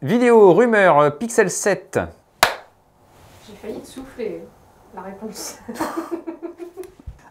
Vidéo rumeur Pixel 7. J'ai failli te souffler la réponse.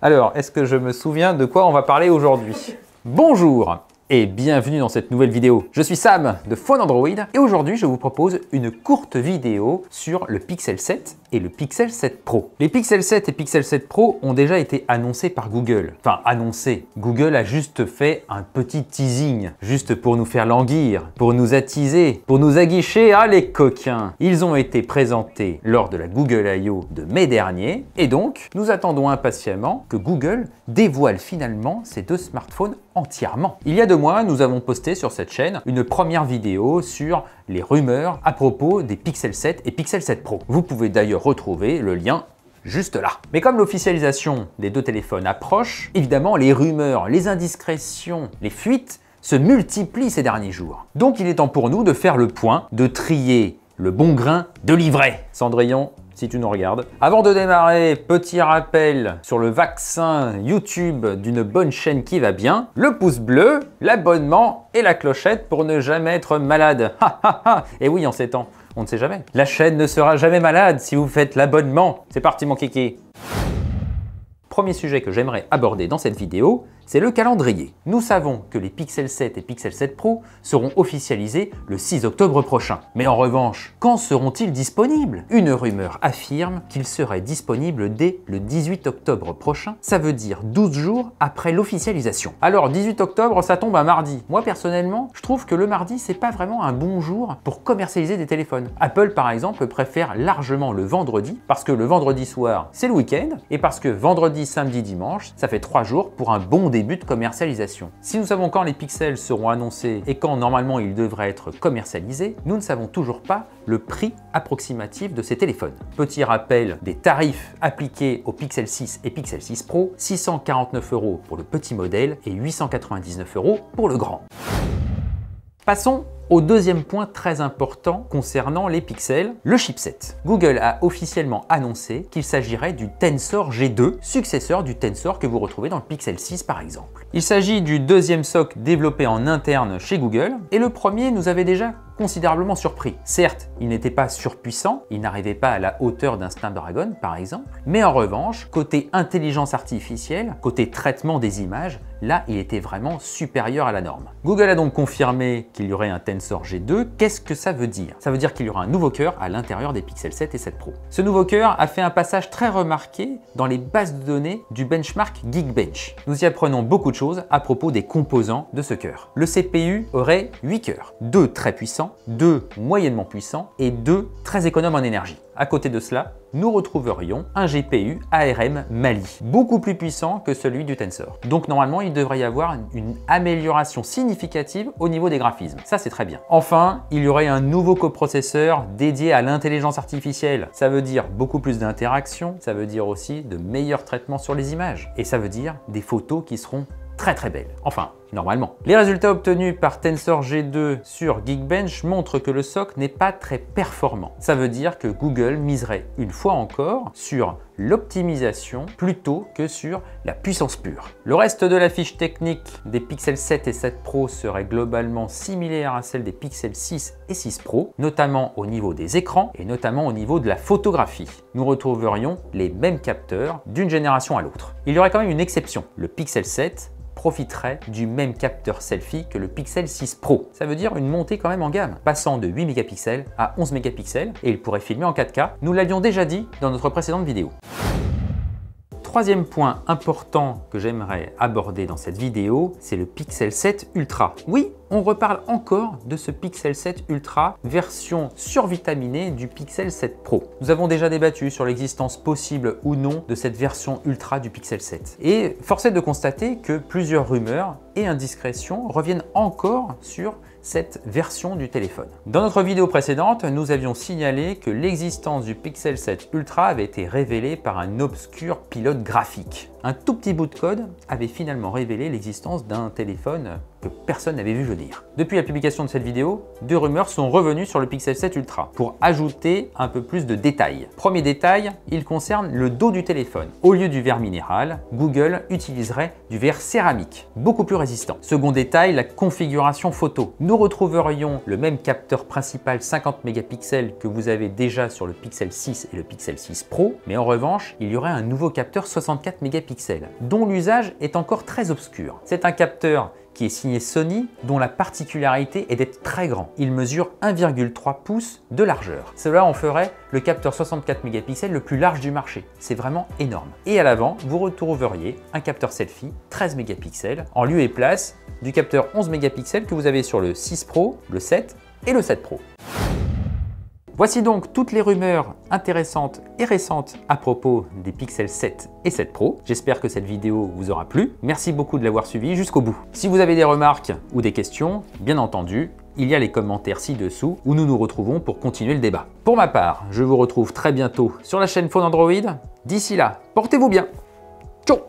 Alors, est-ce que je me souviens de quoi on va parler aujourd'hui? Bonjour et bienvenue dans cette nouvelle vidéo. Je suis Sam de Phone Android et aujourd'hui je vous propose une courte vidéo sur le Pixel 7 et le Pixel 7 Pro. Les Pixel 7 et Pixel 7 Pro ont déjà été annoncés par Google. Enfin, annoncés. Google a juste fait un petit teasing, juste pour nous faire languir, pour nous attiser, pour nous aguicher. Ah les coquins! Ils ont été présentés lors de la Google I/O de mai dernier et donc nous attendons impatiemment que Google dévoile finalement ces deux smartphones entièrement. Il y a 2 mois, nous avons posté sur cette chaîne une première vidéo sur les rumeurs à propos des Pixel 7 et Pixel 7 Pro. Vous pouvez d'ailleurs retrouver le lien juste là. Mais comme l'officialisation des 2 téléphones approche, évidemment les rumeurs, les indiscrétions, les fuites se multiplient ces derniers jours. Donc il est temps pour nous de faire le point, de trier le bon grain de l'ivraie. Cendrillon, si tu nous regardes. Avant de démarrer, petit rappel sur le vaccin YouTube d'une bonne chaîne qui va bien, le pouce bleu, l'abonnement et la clochette pour ne jamais être malade. Et oui, en ces temps, on ne sait jamais. La chaîne ne sera jamais malade si vous faites l'abonnement. C'est parti mon kiki. Premier sujet que j'aimerais aborder dans cette vidéo, c'est le calendrier. Nous savons que les Pixel 7 et Pixel 7 Pro seront officialisés le 6 octobre prochain. Mais en revanche, quand seront-ils disponibles? Une rumeur affirme qu'ils seraient disponibles dès le 18 octobre prochain. Ça veut dire 12 jours après l'officialisation. Alors 18 octobre, ça tombe un mardi. Moi personnellement, je trouve que le mardi, c'est pas vraiment un bon jour pour commercialiser des téléphones. Apple par exemple préfère largement le vendredi parce que le vendredi soir, c'est le week-end et parce que vendredi, samedi, dimanche, ça fait 3 jours pour un bon début de commercialisation. Si nous savons quand les pixels seront annoncés et quand normalement ils devraient être commercialisés, nous ne savons toujours pas le prix approximatif de ces téléphones. Petit rappel des tarifs appliqués aux Pixel 6 et Pixel 6 Pro, 649 € pour le petit modèle et 899 € pour le grand. Passons au deuxième point très important concernant les pixels, le chipset. Google a officiellement annoncé qu'il s'agirait du Tensor G2, successeur du Tensor que vous retrouvez dans le Pixel 6 par exemple. Il s'agit du deuxième SoC développé en interne chez Google et le premier nous avait déjà considérablement surpris. Certes, il n'était pas surpuissant, il n'arrivait pas à la hauteur d'un Snapdragon par exemple, mais en revanche, côté intelligence artificielle, côté traitement des images, là il était vraiment supérieur à la norme. Google a donc confirmé qu'il y aurait un Tensor G2. Qu'est-ce que ça veut dire? Ça veut dire qu'il y aura un nouveau cœur à l'intérieur des Pixel 7 et 7 Pro. Ce nouveau cœur a fait un passage très remarqué dans les bases de données du benchmark Geekbench. Nous y apprenons beaucoup de choses à propos des composants de ce cœur. Le CPU aurait 8 cœurs, 2 très puissants, 2 moyennement puissants et 2 très économes en énergie. À côté de cela, nous retrouverions un GPU ARM Mali, beaucoup plus puissant que celui du Tensor. Donc normalement, il devrait y avoir une amélioration significative au niveau des graphismes. Ça, c'est très bien. Enfin, il y aurait un nouveau coprocesseur dédié à l'intelligence artificielle. Ça veut dire beaucoup plus d'interactions, ça veut dire aussi de meilleurs traitements sur les images. Et ça veut dire des photos qui seront très belle. Enfin, normalement. Les résultats obtenus par Tensor G2 sur Geekbench montrent que le SoC n'est pas très performant. Ça veut dire que Google miserait une fois encore sur l'optimisation plutôt que sur la puissance pure. Le reste de la fiche technique des Pixel 7 et 7 Pro serait globalement similaire à celle des Pixel 6 et 6 Pro, notamment au niveau des écrans et notamment au niveau de la photographie. Nous retrouverions les mêmes capteurs d'une génération à l'autre. Il y aurait quand même une exception. Le Pixel 7 profiterait du même capteur selfie que le Pixel 6 Pro. Ça veut dire une montée quand même en gamme, passant de 8 mégapixels à 11 mégapixels et il pourrait filmer en 4K. Nous l'avions déjà dit dans notre précédente vidéo. Troisième point important que j'aimerais aborder dans cette vidéo, c'est le Pixel 7 Ultra. Oui, on reparle encore de ce Pixel 7 Ultra version survitaminée du Pixel 7 Pro. Nous avons déjà débattu sur l'existence possible ou non de cette version Ultra du Pixel 7. Et force est de constater que plusieurs rumeurs et indiscrétions reviennent encore sur cette version du téléphone. Dans notre vidéo précédente, nous avions signalé que l'existence du Pixel 7 Ultra avait été révélée par un obscur pilote graphique. Un tout petit bout de code avait finalement révélé l'existence d'un téléphone que personne n'avait vu venir. Depuis la publication de cette vidéo, deux rumeurs sont revenues sur le Pixel 7 Ultra pour ajouter un peu plus de détails. Premier détail, il concerne le dos du téléphone. Au lieu du verre minéral, Google utiliserait du verre céramique, beaucoup plus résistant. Second détail, la configuration photo. Nous retrouverions le même capteur principal 50 mégapixels que vous avez déjà sur le Pixel 6 et le Pixel 6 Pro, mais en revanche, il y aurait un nouveau capteur 64 mégapixels, dont l'usage est encore très obscur. C'est un capteur qui est signé Sony, dont la particularité est d'être très grand. Il mesure 1,3 pouces de largeur. Cela en ferait le capteur 64 mégapixels le plus large du marché. C'est vraiment énorme. Et à l'avant, vous retrouveriez un capteur selfie 13 mégapixels en lieu et place du capteur 11 mégapixels que vous avez sur le 6 Pro, le 7 et le 7 Pro. Voici donc toutes les rumeurs intéressantes et récentes à propos des Pixel 7 et 7 Pro. J'espère que cette vidéo vous aura plu. Merci beaucoup de l'avoir suivi jusqu'au bout. Si vous avez des remarques ou des questions, bien entendu, il y a les commentaires ci-dessous où nous nous retrouvons pour continuer le débat. Pour ma part, je vous retrouve très bientôt sur la chaîne Phone Android. D'ici là, portez-vous bien. Ciao!